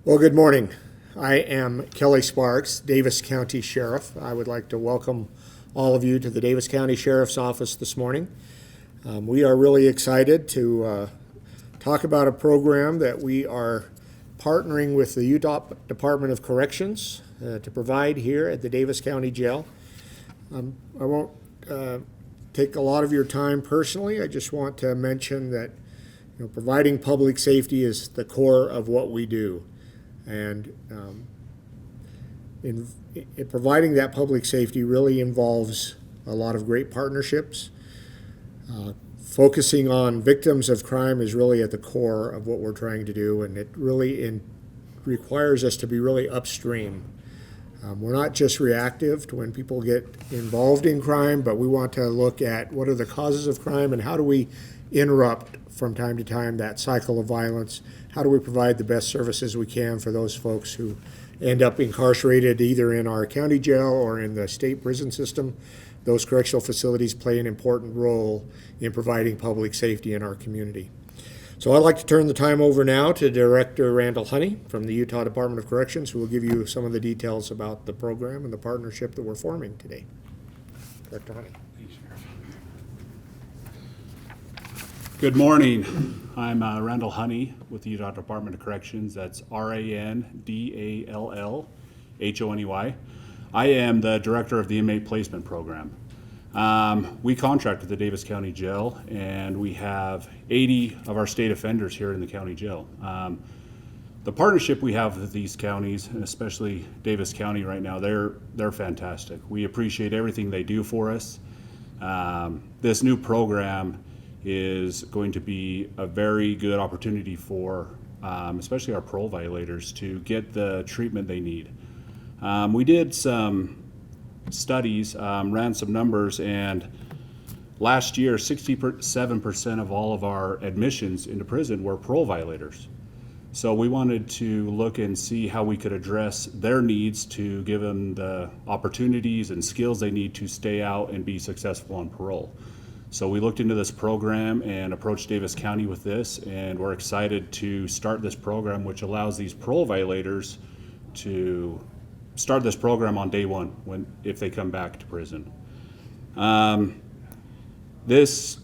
Well, good morning. I am Kelly Sparks, Davis County Sheriff. I would like to welcome all of you to the Davis County Sheriff's Office this morning. We are really excited to talk about a program that we are partnering with the Utah Department of Corrections to provide here at the Davis County Jail. I won't take a lot of your time personally. I just want to mention that providing public safety is the core of what we do. And in providing that public safety really involves a lot of great partnerships. Focusing on victims of crime is really at the core of what we're trying to do, and it really requires us to be really upstream. We're not just reactive to when people get involved in crime, but we want to look at what are the causes of crime and how do we interrupt from time to time that cycle of violence. How do we provide the best services we can for those folks who end up incarcerated either in our county jail or in the state prison system? Those correctional facilities play an important role in providing public safety in our community. So I'd like to turn the time over now to Director Randall Honey from the Utah Department of Corrections, who will give you some of the details about the program and the partnership that we're forming today. Director Honey. Good morning. I'm Randall Honey with the Utah Department of Corrections. That's RANDALLHONEY. I am the director of the Inmate Placement Program. We contract with the Davis County Jail, and we have 80 of our state offenders here in the county jail. The partnership we have with these counties, and especially Davis County right now, they're fantastic. We appreciate everything they do for us. This new program is going to be a very good opportunity for especially our parole violators to get the treatment they need. We did some studies, ran some numbers, and last year 67% of all of our admissions into prison were parole violators. So we wanted to look and see how we could address their needs to give them the opportunities and skills they need to stay out and be successful on parole. So we looked into this program and approached Davis County with this, and we're excited to start this program, which allows these parole violators to start this program on day one if they come back to prison. This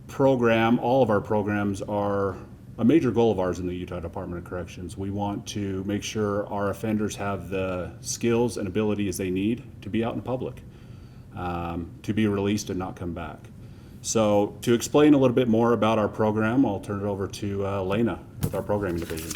program, all of our programs, are a major goal of ours in the Utah Department of Corrections. We want to make sure our offenders have the skills and abilities they need to be out in public, to be released and not come back. So to explain a little bit more about our program, I'll turn it over to Elena with our programming division.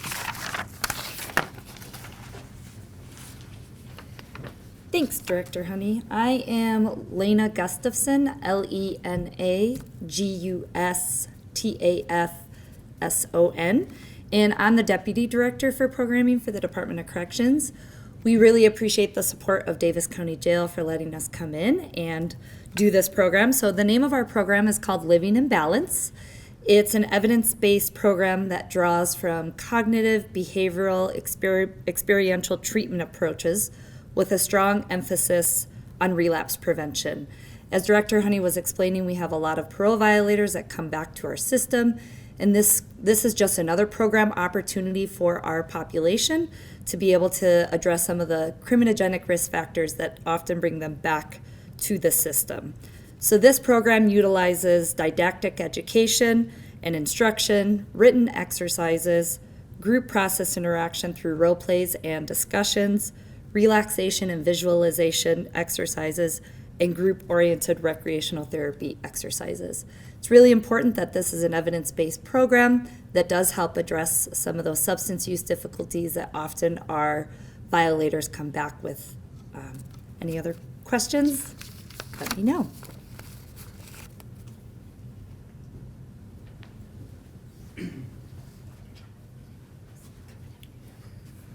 Thanks, Director Honey. I am Elena Gustafson, LENAGUSTAFSON, and I'm the Deputy Director for Programming for the Department of Corrections. We really appreciate the support of Davis County Jail for letting us come in and do this program. So the name of our program is called Living in Balance. It's an evidence-based program that draws from cognitive, behavioral, experiential treatment approaches with a strong emphasis on relapse prevention. As Director Honey was explaining, we have a lot of parole violators that come back to our system, and this is just another program opportunity for our population to be able to address some of the criminogenic risk factors that often bring them back to the system. So this program utilizes didactic education and instruction, written exercises, group process interaction through role plays and discussions, relaxation and visualization exercises, and group-oriented recreational therapy exercises. It's really important that this is an evidence-based program that does help address some of those substance use difficulties that often our violators come back with. Any other questions? Let me know.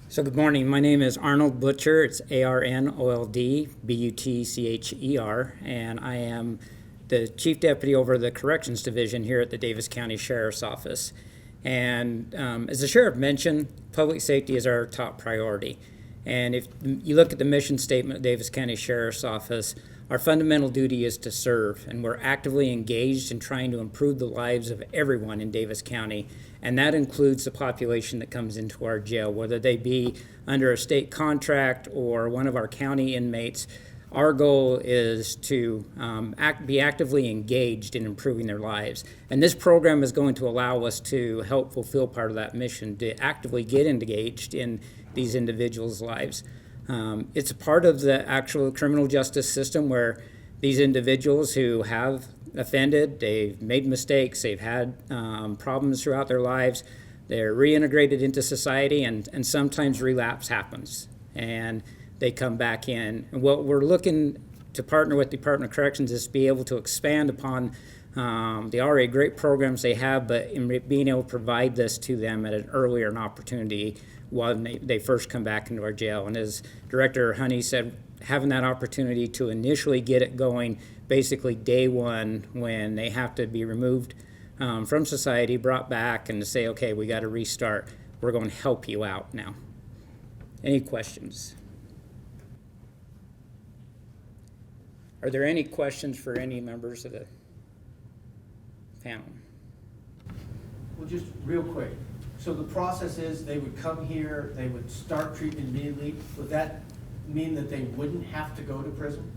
So good morning. My name is Arnold Butcher. It's ARNOLD-BUTCHER, and I am the Chief Deputy over the Corrections Division here at the Davis County Sheriff's Office. And as the Sheriff mentioned, public safety is our top priority. And if you look at the mission statement of Davis County Sheriff's Office, our fundamental duty is to serve, and we're actively engaged in trying to improve the lives of everyone in Davis County And that includes the population that comes into our jail, whether they be under a state contract or one of our county inmates. Our goal is to be actively engaged in improving their lives. And this program is going to allow us to help fulfill part of that mission, to actively get engaged in these individuals' lives. It's a part of the actual criminal justice system where these individuals who have offended, they've made mistakes, they've had problems throughout their lives, they're reintegrated into society, and sometimes relapse happens, and they come back in. And what we're looking to partner with the Department of Corrections is to be able to expand upon the already great programs they have, but in being able to provide this to them at an earlier opportunity when they first come back into our jail. And as Director Honey said, having that opportunity to initially get it going basically day one when they have to be removed from society, brought back, and to say, okay, we got to restart. We're going to help you out now. Any questions? Are there any questions for any members of the panel? Well, just real quick. So the process is they would come here, they would start treatment immediately. Would that mean that they wouldn't have to go to prison?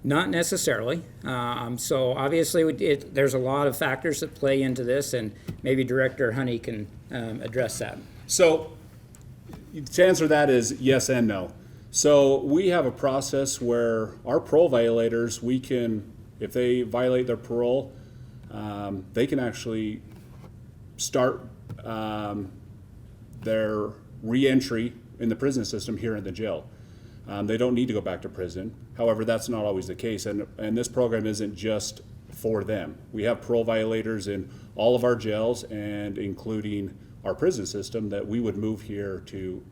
Not necessarily. So obviously there's a lot of factors that play into this, and maybe Director Honey can address that. So to answer that is yes and no. So we have a process where our parole violators, we can, if they violate their parole, they can actually start their re-entry in the prison system here in the jail. They don't need to go back to prison. However, that's not always the case, and this program isn't just for them. We have parole violators in all of our jails, and including our prison system, that we would move here to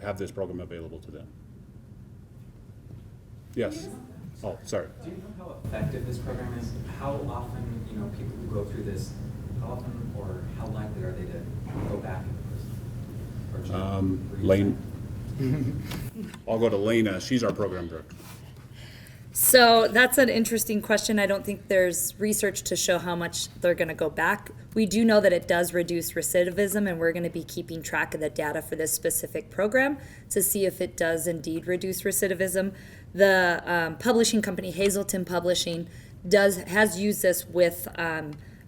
have this program available to them. Yes. Oh, sorry. Do you know how effective this program is? How often, people who go through this, how often or how likely are they to go back into prison? Or jail? Lane. I'll go to Lena. She's our program director. So that's an interesting question. I don't think there's research to show how much they're going to go back. We do know that it does reduce recidivism, and we're going to be keeping track of the data for this specific program to see if it does indeed reduce recidivism. The publishing company, Hazelton Publishing, has used this with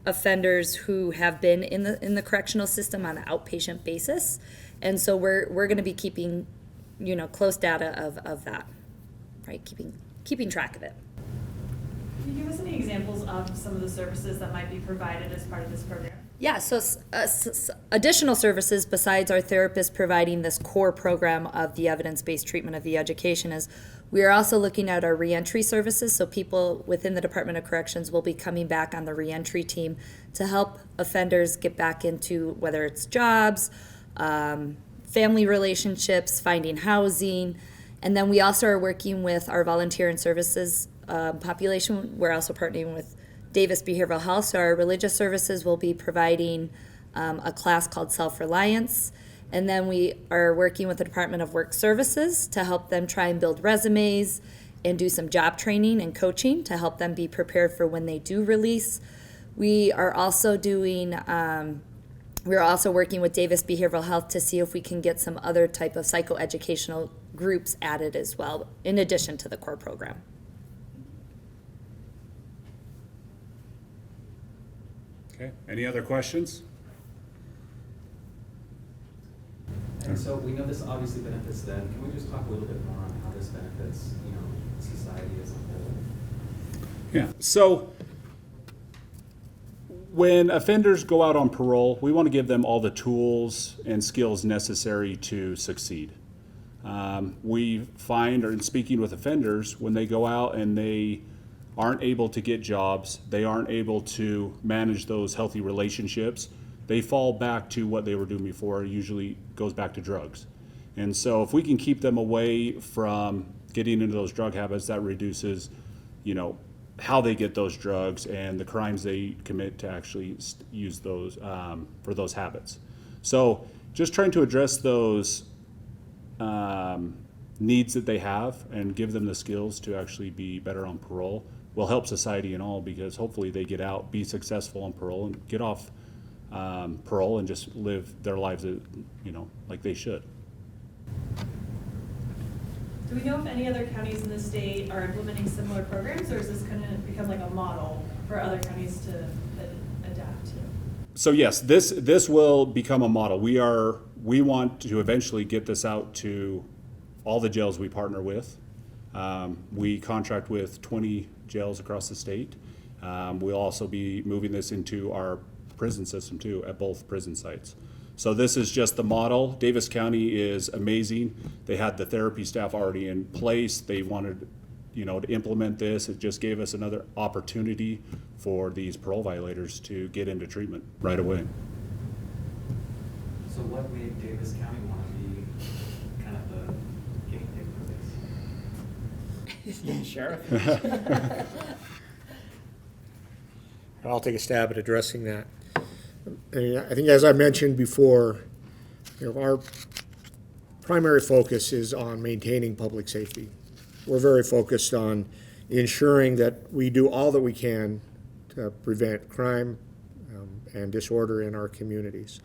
offenders who have been in the correctional system on an outpatient basis, and so we're going to be keeping close data of that, right? Keeping track of it. Can you give us any examples of some of the services that might be provided as part of this program? Yeah, so additional services besides our therapists providing this core program of the evidence-based treatment of the education is we are also looking at our reentry services. So people within the Department of Corrections will be coming back on the reentry team to help offenders get back into whether it's jobs, family relationships, finding housing. And then we also are working with our volunteer and services population. We're also partnering with Davis Behavioral Health. So our religious services will be providing a class called Self-Reliance. And then we are working with the Department of Work Services to help them try and build resumes and do some job training and coaching to help them be prepared for when they do release. We are also doing we're also working with Davis Behavioral Health to see if we can get some other type of psychoeducational groups added as well, in addition to the core program. Okay. Any other questions? And so we know this obviously benefits them. Can we just talk a little bit more on how this benefits, society as a whole? Yeah. So when offenders go out on parole, we want to give them all the tools and skills necessary to succeed. We find, or in speaking with offenders, when they go out and they aren't able to get jobs, they aren't able to manage those healthy relationships, they fall back to what they were doing before. It usually goes back to drugs. And so if we can keep them away from getting into those drug habits, that reduces, how they get those drugs and the crimes they commit to actually use those for those habits. So just trying to address those needs that they have and give them the skills to actually be better on parole will help society in all, because hopefully they get out, be successful on parole, and get off parole and just live their lives, like they should. Do we know if any other counties in the state are implementing similar programs, or is this going to become like a model for other counties to adapt to? So yes, this will become a model. We want to eventually get this out to all the jails we partner with. We contract with 20 jails across the state. We'll also be moving this into our prison system too, at both prison sites. So this is just the model. Davis County is amazing. They had the therapy staff already in place. They wanted, to implement this. It just gave us another opportunity for these parole violators to get into treatment right away. So what made Davis County want to be kind of the guinea pig for this? Sheriff? I'll take a stab at addressing that. I think, as I mentioned before, our primary focus is on maintaining public safety. We're very focused on ensuring that we do all that we can to prevent crime and disorder in our communities.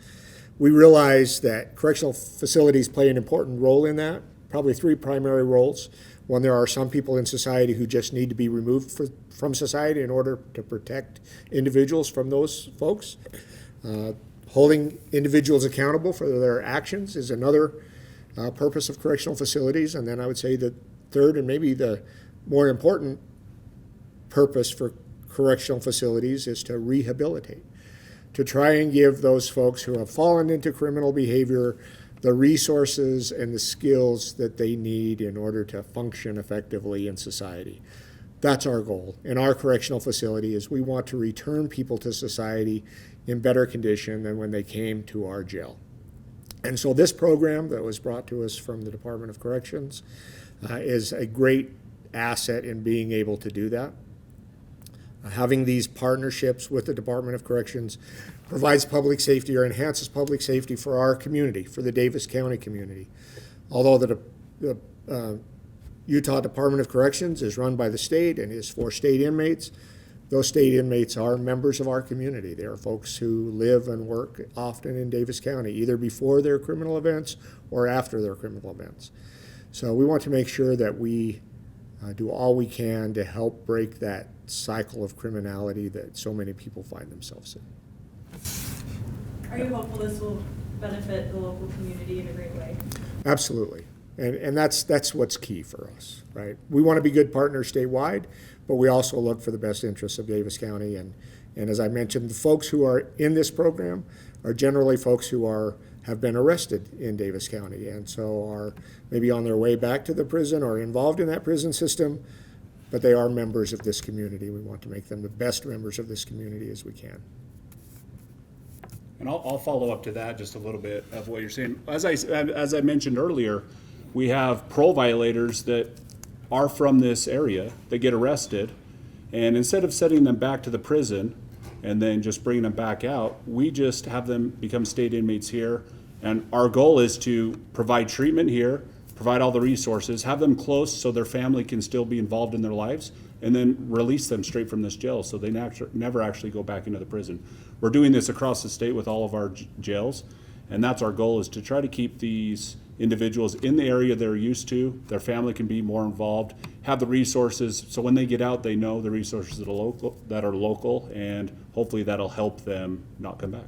We realize that correctional facilities play an important role in that, probably three primary roles. One, there are some people in society who just need to be removed from society in order to protect individuals from those folks. Holding individuals accountable for their actions is another purpose of correctional facilities. And then I would say the third and maybe the more important purpose for correctional facilities is to rehabilitate, to try and give those folks who have fallen into criminal behavior the resources and the skills that they need in order to function effectively in society. That's our goal. In our correctional facility is we want to return people to society in better condition than when they came to our jail. And so this program that was brought to us from the Department of Corrections is a great asset in being able to do that. Having these partnerships with the Department of Corrections provides public safety or enhances public safety for our community, for the Davis County community. Although the Utah Department of Corrections is run by the state and is for state inmates, those state inmates are members of our community. They are folks who live and work often in Davis County, either before their criminal events or after their criminal events. So we want to make sure that we do all we can to help break that cycle of criminality that so many people find themselves in. Are you hopeful this will benefit the local community in a great way? Absolutely. And that's what's key for us, right? We want to be good partners statewide, but we also look for the best interests of Davis County. And as I mentioned, the folks who are in this program are generally folks who have been arrested in Davis County and so are maybe on their way back to the prison or involved in that prison system, but they are members of this community. We want to make them the best members of this community as we can. And I'll follow up to that just a little bit of what you're saying. As I mentioned earlier, we have parole violators that are from this area. They get arrested, and instead of sending them back to the prison and then just bringing them back out, we just have them become state inmates here. And our goal is to provide treatment here, provide all the resources, have them close so their family can still be involved in their lives, and then release them straight from this jail so they never actually go back into the prison. We're doing this across the state with all of our jails, and that's our goal, is to try to keep these individuals in the area they're used to, their family can be more involved, have the resources, so when they get out, they know the resources that are local, and hopefully that'll help them not come back.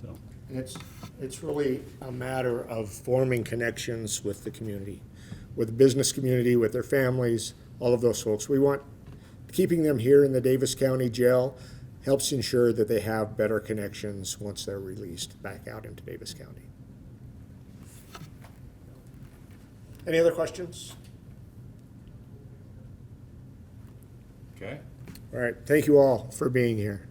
So. It's really a matter of forming connections with the community, with the business community, with their families, all of those folks. We want keeping them here in the Davis County Jail helps ensure that they have better connections once they're released back out into Davis County. Any other questions? Okay. All right, thank you all for being here.